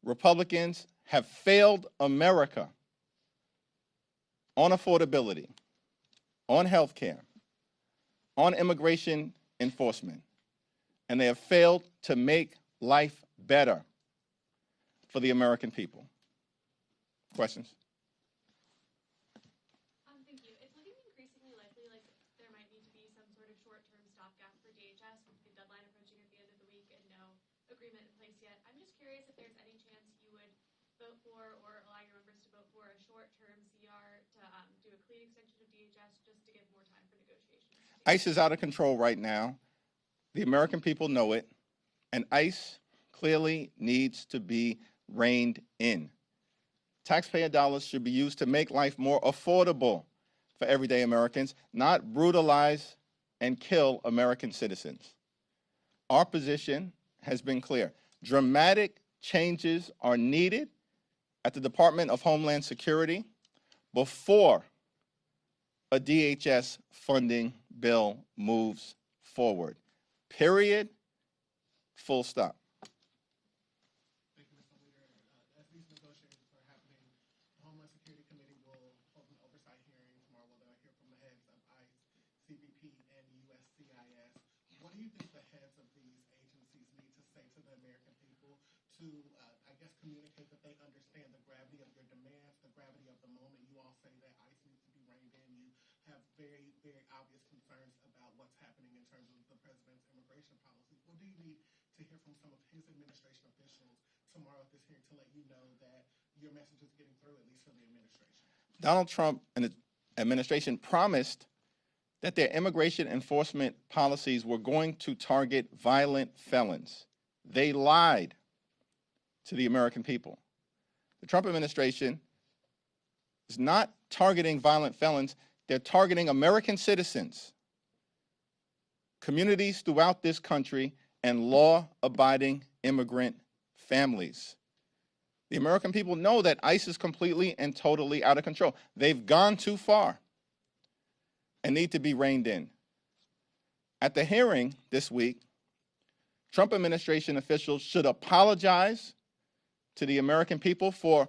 Republicans have failed America on affordability, on health care, on immigration enforcement, and they have failed to make life better for the American people. Questions? Thank you. It's looking increasingly likely like there might need to be some sort of short-term stopgap for DHS with the deadline approaching at the end of the week and no agreement in place yet. I'm just curious if there's any chance you would vote for or allow your members to vote for a short-term CR to do a clean extension of DHS just to give more time for negotiations. ICE is out of control right now. The American people know it, and ICE clearly needs to be reined in. Taxpayer dollars should be used to make life more affordable for everyday Americans, not brutalize and kill American citizens. Our position has been clear. Dramatic changes are needed at the Department of Homeland Security before a DHS funding bill moves forward. Period. Full stop. Thank you, Mr. Leader. As these negotiations are happening, the Homeland Security Committee will hold an oversight hearing tomorrow where they'll hear from the heads of ICE, CBP, and USCIS. What do you think the heads of these agencies need to say to the American people to, I guess, communicate that they understand the gravity of your demands, the gravity of the moment? You all say that ICE needs to be reined in. You have very, very obvious concerns about what's happening in terms of the president's immigration policies. What do you need to hear from some of his administration officials tomorrow at this hearing to let you know that your message is getting through, at least for the administration? Donald Trump and the administration promised that their immigration enforcement policies were going to target violent felons. They lied to the American people. The Trump administration is not targeting violent felons. They're targeting American citizens, communities throughout this country, and law-abiding immigrant families. The American people know that ICE is completely and totally out of control. They've gone too far and need to be reined in. At the hearing this week, Trump administration officials should apologize to the American people for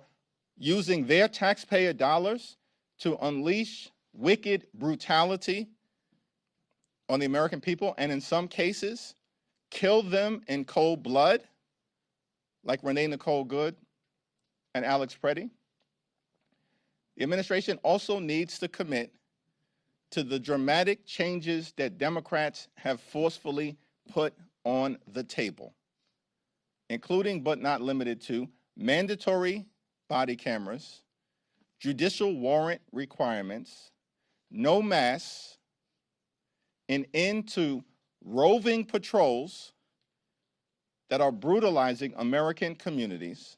using their taxpayer dollars to unleash wicked brutality on the American people, and in some cases, kill them in cold blood, like Renee Nicole Good and Alex Preddy. The administration also needs to commit to the dramatic changes that Democrats have forcefully put on the table, including but not limited to mandatory body cameras, judicial warrant requirements, no masks, an end to roving patrols that are brutalizing American communities,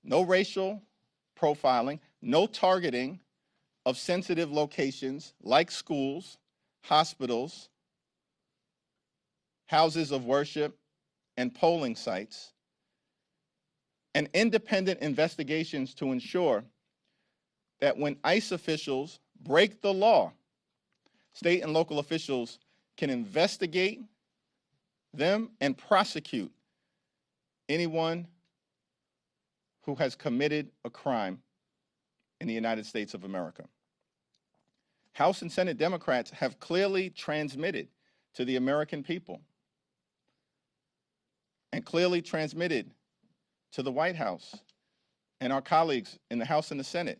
no racial profiling, no targeting of sensitive locations like schools, hospitals, houses of worship, and polling sites, and independent investigations to ensure that when ICE officials break the law, state and local officials can investigate them and prosecute anyone who has committed a crime in the United States of America. House and Senate Democrats have clearly transmitted to the American people and clearly transmitted to the White House and our colleagues in the House and the Senate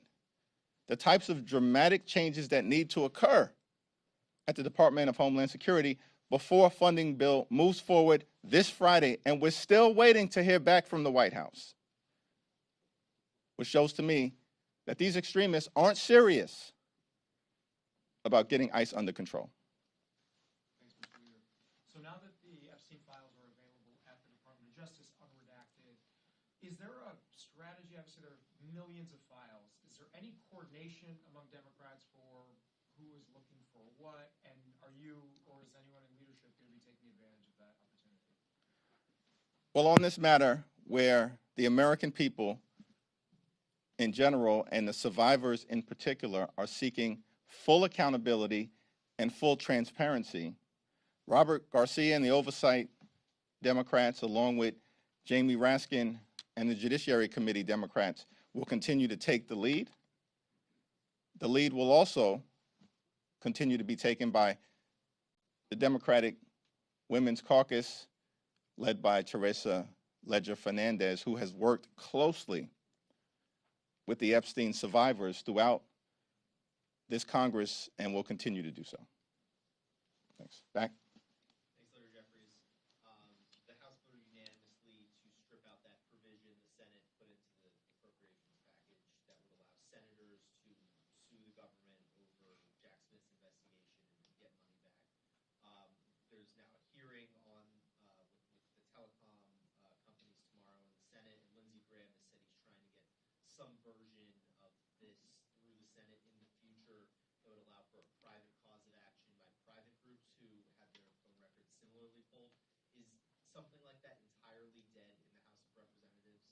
the types of dramatic changes that need to occur at the Department of Homeland Security before a funding bill moves forward this Friday, and we're still waiting to hear back from the White House, which shows to me that these extremists aren't serious about getting ICE under control. Thanks, Mr. Leader. So now that the Epstein files are available at the Department of Justice unredacted, is there a strategy? Obviously, there are millions of files. Is there any coordination among Democrats for who is looking for what? And are you, or is anyone in leadership going to be taking advantage of that opportunity? Well, on this matter, where the American people in general and the survivors in particular are seeking full accountability and full transparency, Robert Garcia and the Oversight Democrats, along with Jamie Raskin and the Judiciary Committee Democrats will continue to take the lead. The lead will also continue to be taken by the Democratic Women's Caucus, led by Teresa Ledger Fernandez, who has worked closely with the Epstein survivors throughout this Congress and will continue to do so. Thanks. Back. Thanks, Leader Jeffries. The House voted unanimously to strip out that provision the Senate put into the appropriations package that would allow senators to sue the government over Jack Smith's investigation and get money back. There's now a hearing on with the telecom companies tomorrow in the Senate, and Lindsey Graham has said he's trying to get some version of this through the Senate in the future that would allow for a private cause of action by private groups who have their phone records similarly pulled. Is something like that entirely dead in the House of Representatives?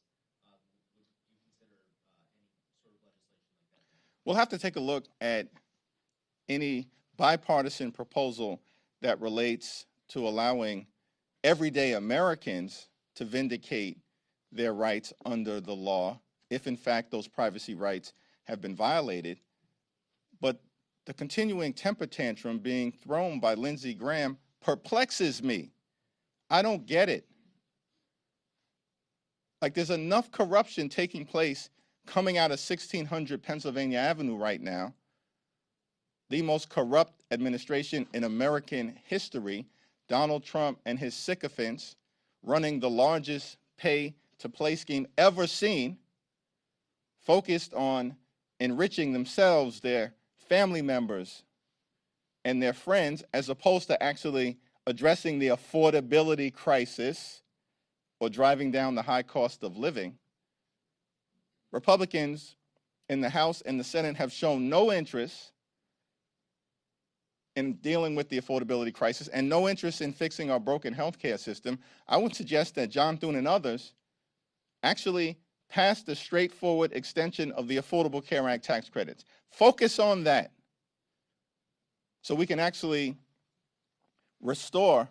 Would you consider any sort of legislation like that? We'll have to take a look at any bipartisan proposal that relates to allowing everyday Americans to vindicate their rights under the law, if in fact those privacy rights have been violated. But the continuing temper tantrum being thrown by Lindsey Graham perplexes me. I don't get it. Like, there's enough corruption taking place coming out of 1600 Pennsylvania Avenue right now, the most corrupt administration in American history, Donald Trump and his sycophants running the largest pay-to-play scheme ever seen, focused on enriching themselves, their family members, and their friends, as opposed to actually addressing the affordability crisis or driving down the high cost of living. Republicans in the House and the Senate have shown no interest in dealing with the affordability crisis and no interest in fixing our broken healthcare system. I would suggest that John Thune and others actually pass the straightforward extension of the Affordable Care Act tax credits. Focus on that so we can actually restore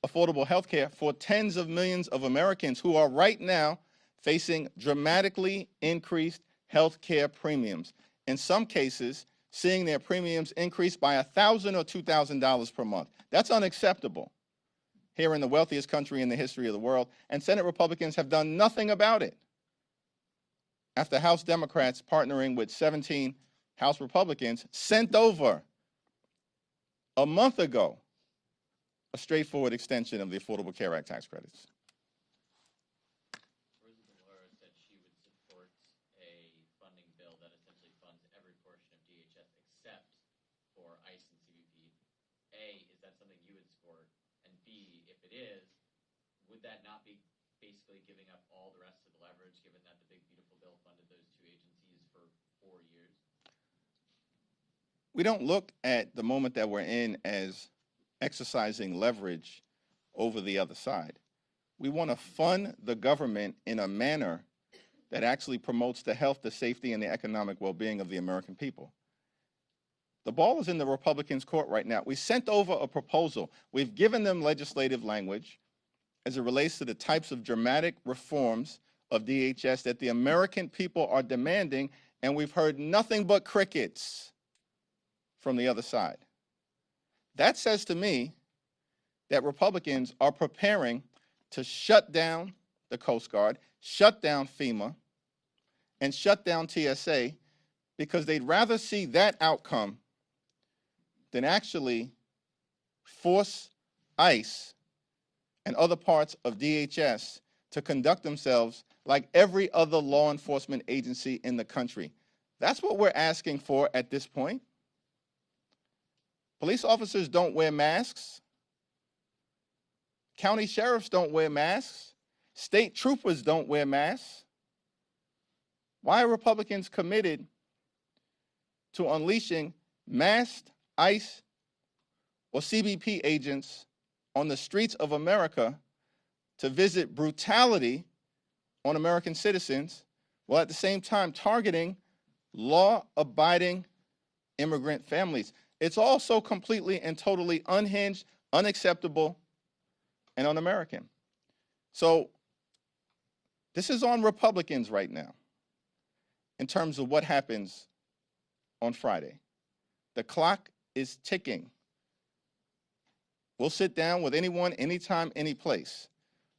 affordable health care for tens of millions of Americans who are right now facing dramatically increased health care premiums. In some cases, seeing their premiums increase by $1,000 or $2,000 per month. That's unacceptable here in the wealthiest country in the history of the world, and Senate Republicans have done nothing about it. After House Democrats partnering with 17 House Republicans sent over a month ago a straightforward extension of the Affordable Care Act tax credits. Elizabeth Laura said she would support a funding bill that essentially funds every portion of DHS except for ICE and CBP. A, is that something you would support? And B, if it is, would that not be basically giving up all the rest of the leverage, given that the Big Beautiful Bill funded those two agencies for 4 years? We don't look at the moment that we're in as exercising leverage over the other side. We want to fund the government in a manner that actually promotes the health, the safety, and the economic well-being of the American people. The ball is in the Republicans' court right now. We sent over a proposal. We've given them legislative language as it relates to the types of dramatic reforms of DHS that the American people are demanding, and we've heard nothing but crickets from the other side. That says to me that Republicans are preparing to shut down the Coast Guard, shut down FEMA, and shut down TSA because they'd rather see that outcome than actually force ICE and other parts of DHS to conduct themselves like every other law enforcement agency in the country. That's what we're asking for at this point. Police officers don't wear masks. County sheriffs don't wear masks. State troopers don't wear masks. Why are Republicans committed to unleashing masked ICE or CBP agents on the streets of America to visit brutality on American citizens, while at the same time targeting law-abiding immigrant families? It's all so completely and totally unhinged, unacceptable, and un-American. So This is on Republicans right now in terms of what happens on Friday. The clock is ticking. We'll sit down with anyone, anytime, any place.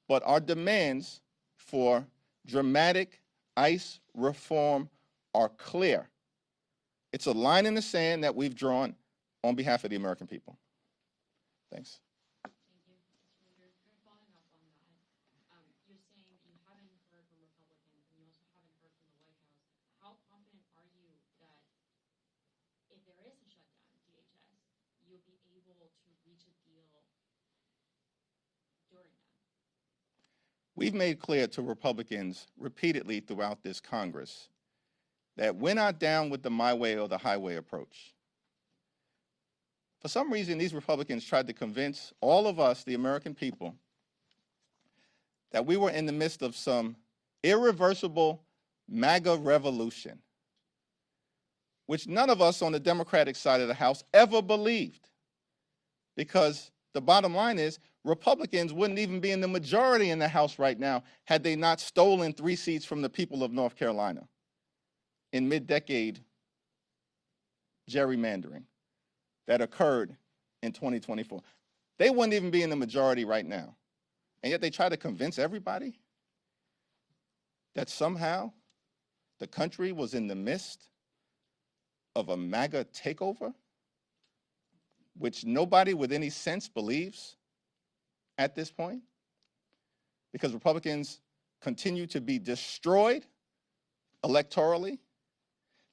But our demands for dramatic ICE reform are clear. It's a line in the sand that we've drawn on behalf of the American people. Thanks. Thank you, Mr. Leader. Kind of following up on that, you're saying that you haven't heard from Republicans and you also haven't heard from the White House. How confident are you that if there is a shutdown of DHS, you'll be able to reach a deal during that? We've made clear to Republicans repeatedly throughout this Congress that we're not down with the my way or the highway approach. For some reason, these Republicans tried to convince all of us, the American people, that we were in the midst of some irreversible MAGA revolution, which none of us on the Democratic side of the House ever believed. Because the bottom line is, Republicans wouldn't even be in the majority in the House right now had they not stolen 3 seats from the people of North Carolina in mid-decade gerrymandering that occurred in 2024. They wouldn't even be in the majority right now. And yet they try to convince everybody that somehow the country was in the midst of a MAGA takeover, which nobody with any sense believes at this point, because Republicans continue to be destroyed electorally.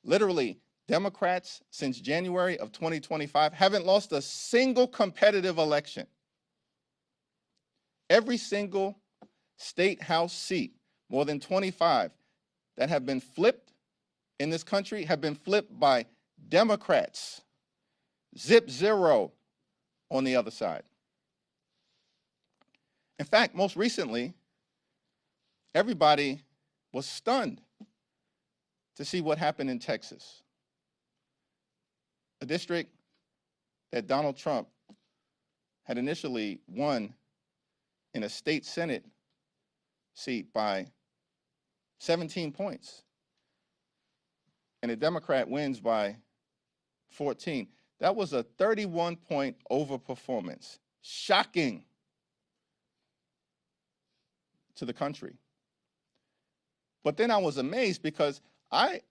Literally, Democrats since January of 2025 haven't lost a single competitive election. Every single state house seat, more than 25, that have been flipped in this country have been flipped by Democrats. Zip zero on the other side. In fact, most recently, everybody was stunned to see what happened in Texas, a district that Donald Trump had initially won in a state Senate seat by 17 points, and a Democrat wins by 14. That was a 31-point overperformance. Shocking to the country. But then I was amazed because I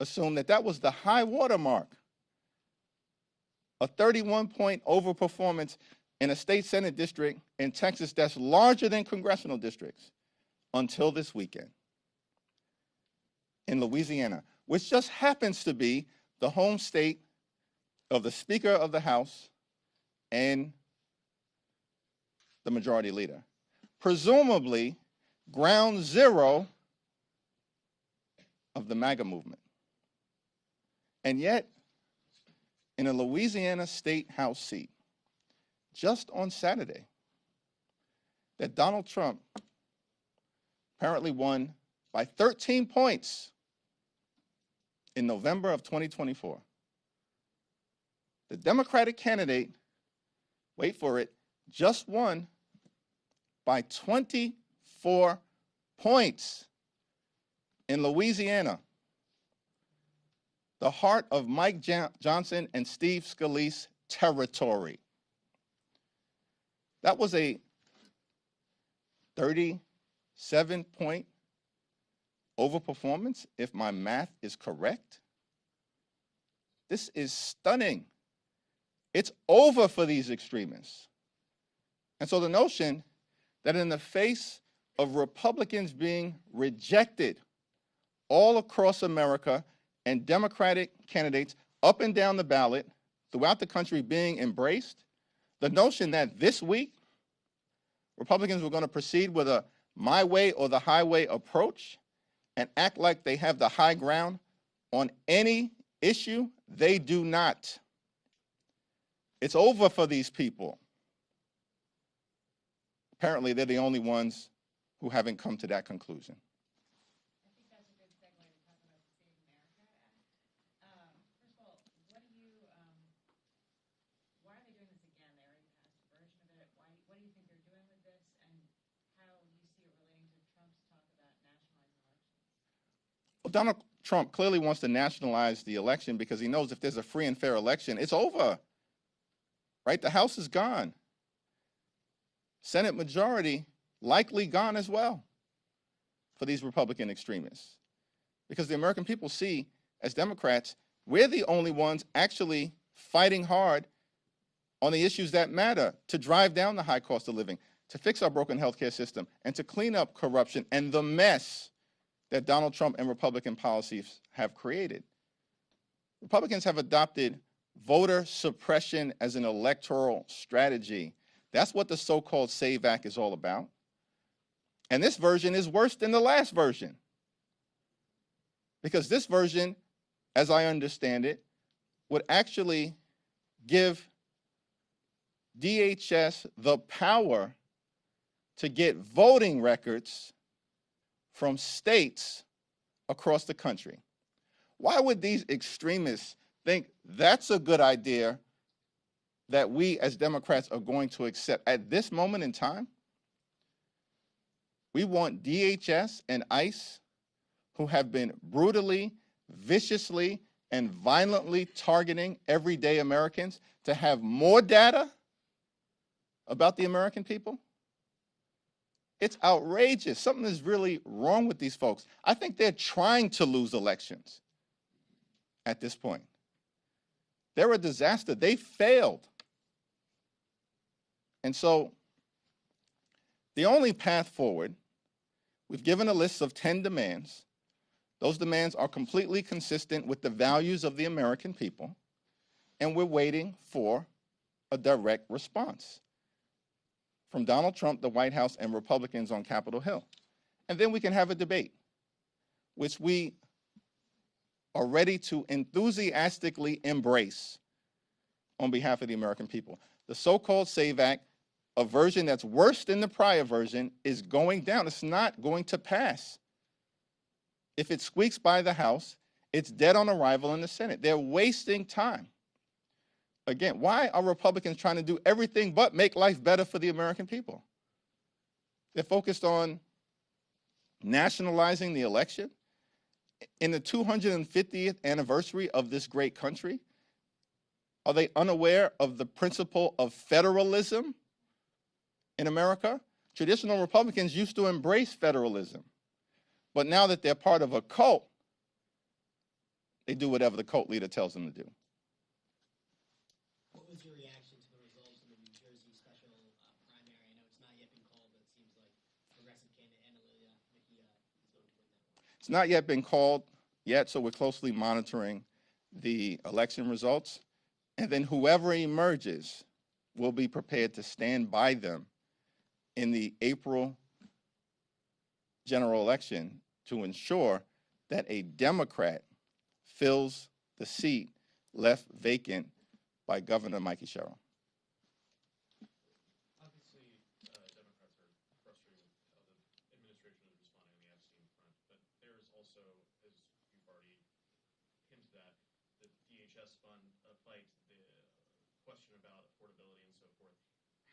assumed that that was the high watermark. A 31-point overperformance in a state Senate district in Texas that's larger than congressional districts until this weekend in Louisiana, which just happens to be the home state of the Speaker of the House and the Majority Leader. Presumably, ground zero of the MAGA movement. And yet, in a Louisiana state house seat, just on Saturday, that Donald Trump apparently won by 13 points in November of 2024. The Democratic candidate, wait for it, just won by 24 points in Louisiana, the heart of Mike Johnson and Steve Scalise territory. That was a 37-point overperformance, if my math is correct. This is stunning. It's over for these extremists. And so the notion that in the face of Republicans being rejected all across America and Democratic candidates up and down the ballot throughout the country being embraced, the notion that this week Republicans were going to proceed with a my way or the highway approach and act like they have the high ground on any issue, they do not. It's over for these people. Apparently, they're the only ones who haven't come to that conclusion. I think that's a good segue to talk about the Save America Act. First of all, why are they doing this again? They already passed a version of it. What do you think they're doing with this, and how you see it relating to Trump's talk about Well, Donald Trump clearly wants to nationalize the election because he knows if there's a free and fair election, it's over, right? The House is gone. Senate majority likely gone as well for these Republican extremists. Because the American people see, as Democrats, we're the only ones actually fighting hard on the issues that matter, to drive down the high cost of living, to fix our broken healthcare system, and to clean up corruption and the mess that Donald Trump and Republican policies have created. Republicans have adopted voter suppression as an electoral strategy. That's what the so-called SAVE Act is all about. And this version is worse than the last version. Because this version, as I understand it, would actually give DHS the power to get voting records from states across the country. Why would these extremists think that's a good idea that we as Democrats are going to accept at this moment in time? We want DHS and ICE, who have been brutally, viciously, and violently targeting everyday Americans, to have more data about the American people? It's outrageous. Something is really wrong with these folks. I think they're trying to lose elections at this point. They're a disaster. They failed. And so the only path forward, we've given a list of 10 demands. Those demands are completely consistent with the values of the American people, and we're waiting for a direct response from Donald Trump, the White House, and Republicans on Capitol Hill. And then we can have a debate, which we are ready to enthusiastically embrace on behalf of the American people. The so-called SAVE Act, a version that's worse than the prior version, is going down. It's not going to pass. If it squeaks by the House, it's dead on arrival in the Senate. They're wasting time. Again, why are Republicans trying to do everything but make life better for the American people? They're focused on nationalizing the election. In the 250th anniversary of this great country, are they unaware of the principle of federalism in America? Traditional Republicans used to embrace federalism, but now that they're part of a cult, they do whatever the cult leader tells them to do. What was your reaction to the results of the New Jersey special primary? I know it's not yet been called, but it seems like progressive candidate Anna Mejia is voting for that. It's not yet been called yet, so we're closely monitoring the election results. And then whoever emerges will be prepared to stand by them in the April general election to ensure that a Democrat fills the seat left vacant by Governor Mikey Sherrill. Obviously, Democrats are frustrated with how the administration is responding on the Epstein front, but there is also, as you've already hinted at, the DHS fight, the question about affordability and so forth.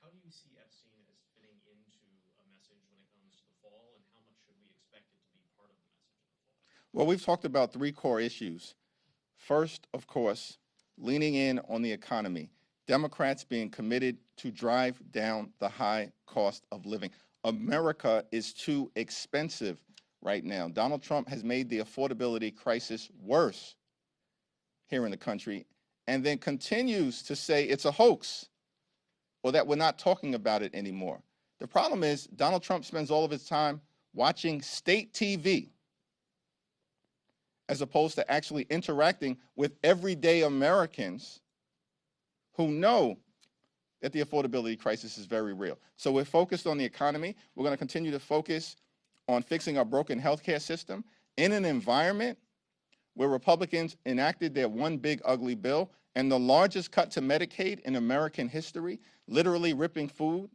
How do you see Epstein as fitting into a message when it comes to the fall, and how much should we expect it to be part of the message in the fall? Well, we've talked about three core issues. First, of course, leaning in on the economy. Democrats being committed to drive down the high cost of living. America is too expensive right now. Donald Trump has made the affordability crisis worse here in the country, and then continues to say it's a hoax or that we're not talking about it anymore. The problem is Donald Trump spends all of his time watching state TV as opposed to actually interacting with everyday Americans who know that the affordability crisis is very real. So we're focused on the economy. We're going to continue to focus on fixing our broken healthcare system in an environment where Republicans enacted their one big ugly bill and the largest cut to Medicaid in American history, literally ripping food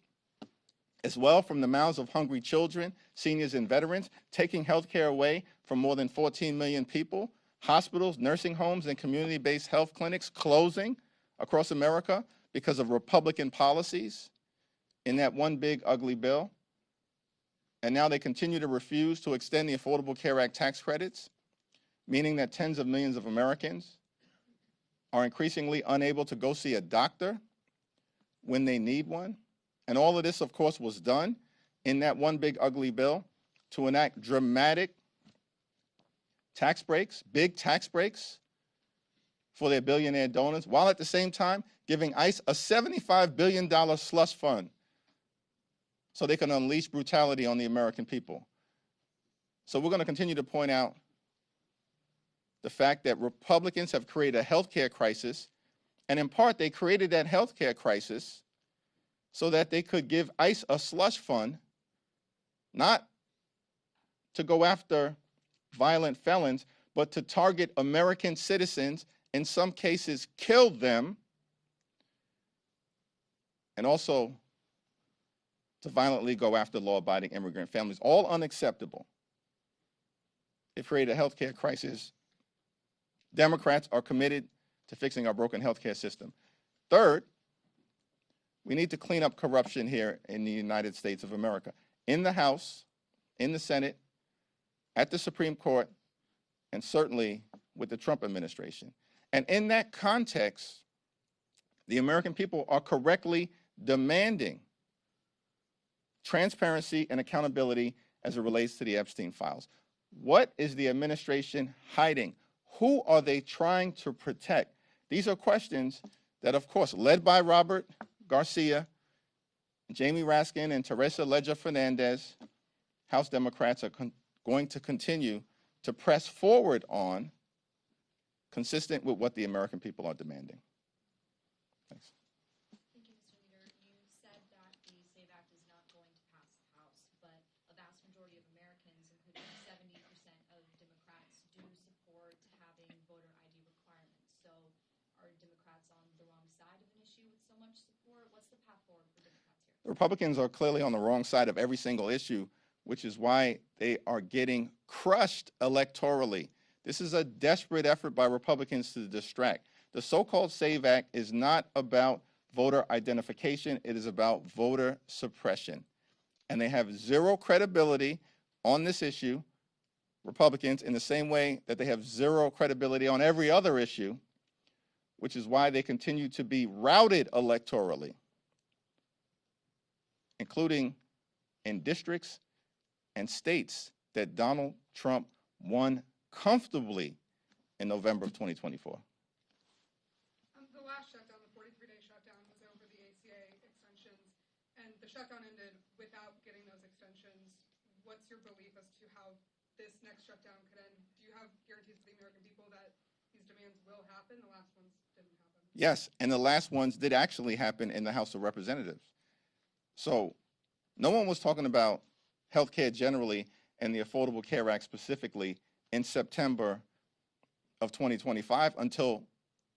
as well from the mouths of hungry children, seniors, and veterans, taking health care away from more than 14 million people, hospitals, nursing homes, and community-based health clinics closing across America because of Republican policies in that one big ugly bill. And now they continue to refuse to extend the Affordable Care Act tax credits meaning that tens of millions of Americans are increasingly unable to go see a doctor when they need one. And all of this, of course, was done in that one big ugly bill to enact dramatic tax breaks, big tax breaks for their billionaire donors, while at the same time giving ICE a $75 billion slush fund so they can unleash brutality on the American people. So we're going to continue to point out the fact that Republicans have created a healthcare crisis, and in part they created that healthcare crisis so that they could give ICE a slush fund, not to go after violent felons, but to target American citizens, in some cases kill them, and also to violently go after law-abiding immigrant families. All unacceptable. They've created a healthcare crisis. Democrats are committed to fixing our broken healthcare system. Third, we need to clean up corruption here in the United States of America. In the House, in the Senate, at the Supreme Court, and certainly with the Trump administration. And in that context, the American people are correctly demanding transparency and accountability as it relates to the Epstein files. What is the administration hiding? Who are they trying to protect? These are questions that, of course, led by Robert Garcia, Jamie Raskin, and Teresa Leger Fernandez, House Democrats are going to continue to press forward on, consistent with what the American people are demanding. Thanks. Thank you, Mr. Leader. You said that the SAVE Act is not going to pass the House, but a vast majority of Americans, including 70% of Democrats, do support having voter ID requirements. So are Democrats on the wrong side of an issue with so much support? What's the path forward for Democrats here? The Republicans are clearly on the wrong side of every single issue, which is why they are getting crushed electorally. This is a desperate effort by Republicans to distract. The so-called SAVE Act is not about voter identification. It is about voter suppression. And they have zero credibility on this issue, Republicans, in the same way that they have zero credibility on every other issue, which is why they continue to be routed electorally, including in districts and states that Donald Trump won comfortably in November of 2024. The last shutdown, the 43-day shutdown, was over the ACA extensions, and the shutdown ended without getting those extensions. What's your belief as to how this next shutdown could end? Do you have guarantees for the American people that these demands will happen? The last ones didn't happen. Yes, and the last ones did actually happen in the House of Representatives. So no one was talking about health care generally and the Affordable Care Act specifically in September of 2025 until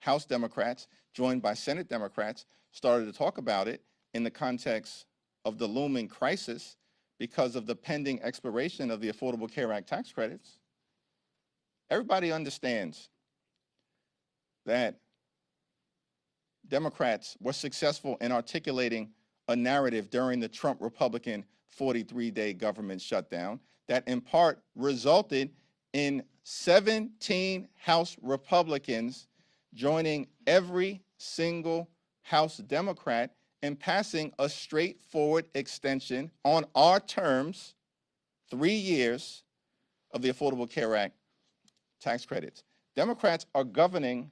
House Democrats, joined by Senate Democrats, started to talk about it in the context of the looming crisis because of the pending expiration of the Affordable Care Act tax credits. Everybody understands that Democrats were successful in articulating a narrative during the Trump Republican 43-day government shutdown that in part resulted in 17 House Republicans joining every single House Democrat in passing a straightforward extension on our terms, 3 years, of the Affordable Care Act tax credits. Democrats are governing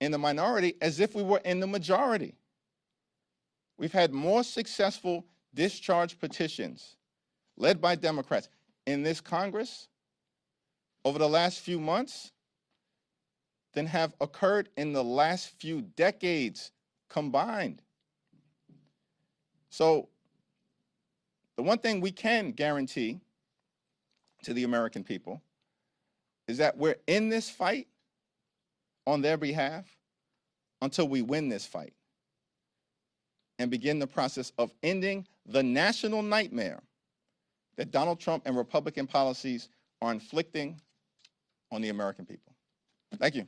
in the minority as if we were in the majority. We've had more successful discharge petitions led by Democrats in this Congress over the last few months than have occurred in the last few decades combined. So the one thing we can guarantee to the American people is that we're in this fight on their behalf until we win this fight and begin the process of ending the national nightmare that Donald Trump and Republican policies are inflicting on the American people. Thank you.